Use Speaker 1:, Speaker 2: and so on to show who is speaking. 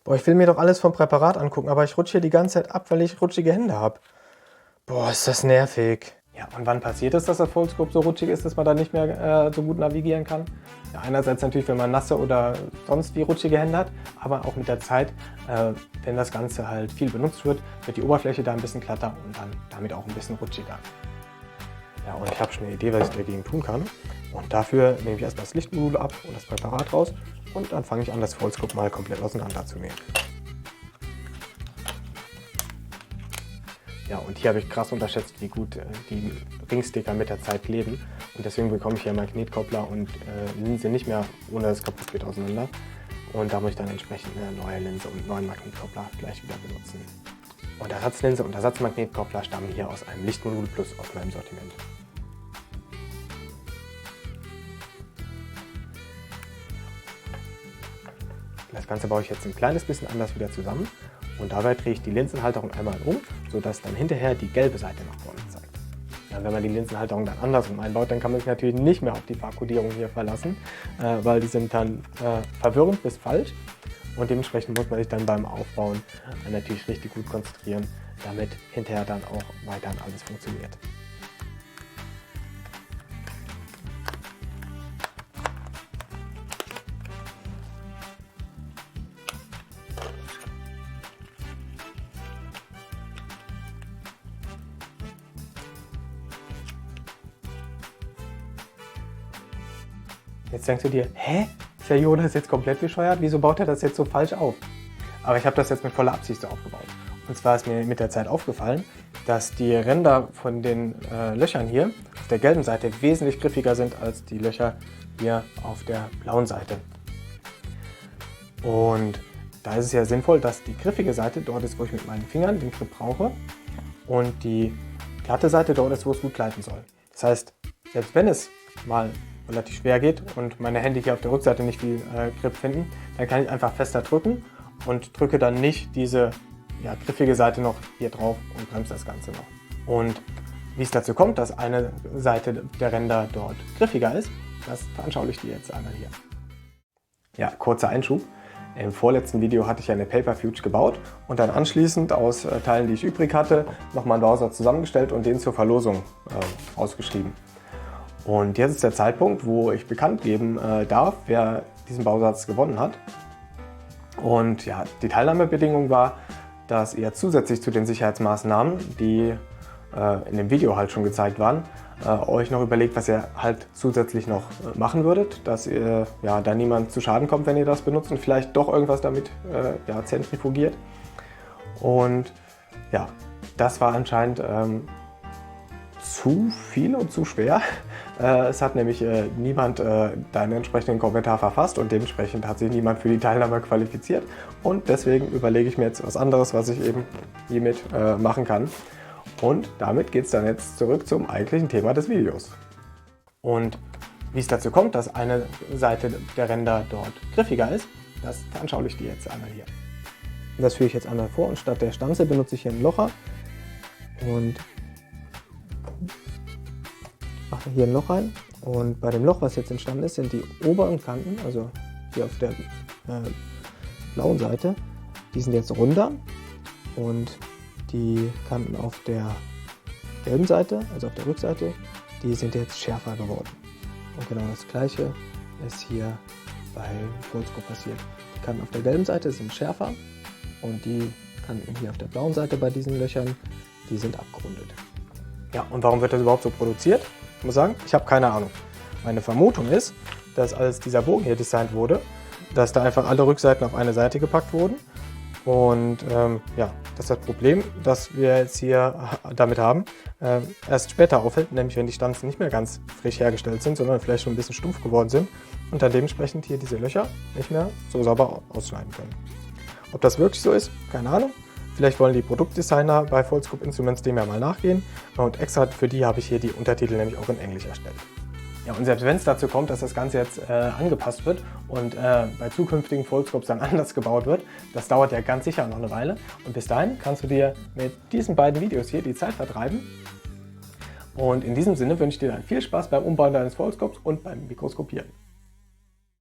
Speaker 1: Boah, ich will mir doch alles vom Präparat angucken, aber ich rutsche hier die ganze Zeit ab, weil ich rutschige Hände habe. Boah, ist das nervig. Ja, und wann passiert es, dass das Foldscope so rutschig ist, dass man da nicht mehr so gut navigieren kann? Ja, einerseits natürlich, wenn man nasse oder sonst wie rutschige Hände hat, aber auch mit der Zeit, wenn das Ganze halt viel benutzt wird, wird die Oberfläche da ein bisschen glatter und dann damit auch ein bisschen rutschiger. Ja, und ich habe schon eine Idee, was ich dagegen tun kann. Und dafür nehme ich erstmal das Lichtmodul ab und das Präparat raus und dann fange ich an, das Foldscope mal komplett auseinanderzunehmen. Ja, und hier habe ich krass unterschätzt, wie gut die Ringsticker mit der Zeit kleben. Und deswegen bekomme ich hier Magnetkoppler und Linse nicht mehr, ohne dass es kaputt geht, auseinander. Und da muss ich dann entsprechend eine neue Linse und einen neuen Magnetkoppler gleich wieder benutzen. Und Ersatzlinse und Ersatzmagnetkoppler stammen hier aus einem Lichtmodul Plus aus meinem Sortiment. Das Ganze baue ich jetzt ein kleines bisschen anders wieder zusammen und dabei drehe ich die Linsenhalterung einmal um, sodass dann hinterher die gelbe Seite nach vorne zeigt. Ja, wenn man die Linsenhalterung dann andersrum einbaut, dann kann man sich natürlich nicht mehr auf die Farbkodierung hier verlassen, weil die sind dann verwirrend bis falsch und dementsprechend muss man sich dann beim Aufbauen natürlich richtig gut konzentrieren, damit hinterher dann auch weiterhin alles funktioniert. Jetzt denkst du dir, hä? Ist der Jonas jetzt komplett bescheuert? Wieso baut er das jetzt so falsch auf? Aber ich habe das jetzt mit voller Absicht so aufgebaut. Und zwar ist mir mit der Zeit aufgefallen, dass die Ränder von den Löchern hier auf der gelben Seite wesentlich griffiger sind als die Löcher hier auf der blauen Seite. Und da ist es ja sinnvoll, dass die griffige Seite dort ist, wo ich mit meinen Fingern den Grip brauche und die glatte Seite dort ist, wo es gut gleiten soll. Das heißt, selbst wenn es mal relativ schwer geht und meine Hände hier auf der Rückseite nicht viel Grip finden, dann kann ich einfach fester drücken und drücke dann nicht diese griffige Seite noch hier drauf und bremse das Ganze noch. Und wie es dazu kommt, dass eine Seite der Ränder dort griffiger ist, das veranschauliche ich dir jetzt einmal hier. Ja, kurzer Einschub. Im vorletzten Video hatte ich ja eine Paper Fuge gebaut und dann anschließend aus Teilen, die ich übrig hatte, nochmal einen Bausatz zusammengestellt und den zur Verlosung ausgeschrieben. Und jetzt ist der Zeitpunkt, wo ich bekannt geben darf, wer diesen Bausatz gewonnen hat. Und ja, die Teilnahmebedingung war, dass ihr zusätzlich zu den Sicherheitsmaßnahmen, die in dem Video halt schon gezeigt waren, euch noch überlegt, was ihr halt zusätzlich noch machen würdet, dass ihr da niemand zu Schaden kommt, wenn ihr das benutzt und vielleicht doch irgendwas damit zentrifugiert. Und ja, das war anscheinend zu viel und zu schwer. Es hat nämlich niemand deinen entsprechenden Kommentar verfasst und dementsprechend hat sich niemand für die Teilnahme qualifiziert. Und deswegen überlege ich mir jetzt was anderes, was ich eben hiermit machen kann. Und damit geht es dann jetzt zurück zum eigentlichen Thema des Videos. Und wie es dazu kommt, dass eine Seite der Ränder dort griffiger ist, das veranschauliche ich dir jetzt einmal hier. Das führe ich jetzt einmal vor und statt der Stanze benutze ich hier einen Locher und mache hier ein Loch rein. Und bei dem Loch, was jetzt entstanden ist, sind die oberen Kanten, also hier auf der blauen Seite, die sind jetzt runder und die Kanten auf der gelben Seite, also auf der Rückseite, die sind jetzt schärfer geworden. Und genau das gleiche ist hier bei Foldscope passiert. Die Kanten auf der gelben Seite sind schärfer und die Kanten hier auf der blauen Seite bei diesen Löchern, die sind abgerundet. Ja, und warum wird das überhaupt so produziert? Ich muss sagen, ich habe keine Ahnung. Meine Vermutung ist, dass als dieser Bogen hier designt wurde, dass da einfach alle Rückseiten auf eine Seite gepackt wurden. Und das ist das Problem, das wir jetzt hier damit haben, erst später auffällt, nämlich wenn die Stanzen nicht mehr ganz frisch hergestellt sind, sondern vielleicht schon ein bisschen stumpf geworden sind und dann dementsprechend hier diese Löcher nicht mehr so sauber ausschneiden können. Ob das wirklich so ist, keine Ahnung. Vielleicht wollen die Produktdesigner bei Foldscope Instruments dem ja mal nachgehen und extra für die habe ich hier die Untertitel nämlich auch in Englisch erstellt. Ja, und selbst wenn es dazu kommt, dass das Ganze jetzt angepasst wird und bei zukünftigen Foldscopes dann anders gebaut wird, das dauert ja ganz sicher noch eine Weile. Und bis dahin kannst du dir mit diesen beiden Videos hier die Zeit vertreiben. Und in diesem Sinne wünsche ich dir dann viel Spaß beim Umbauen deines Foldscopes und beim Mikroskopieren.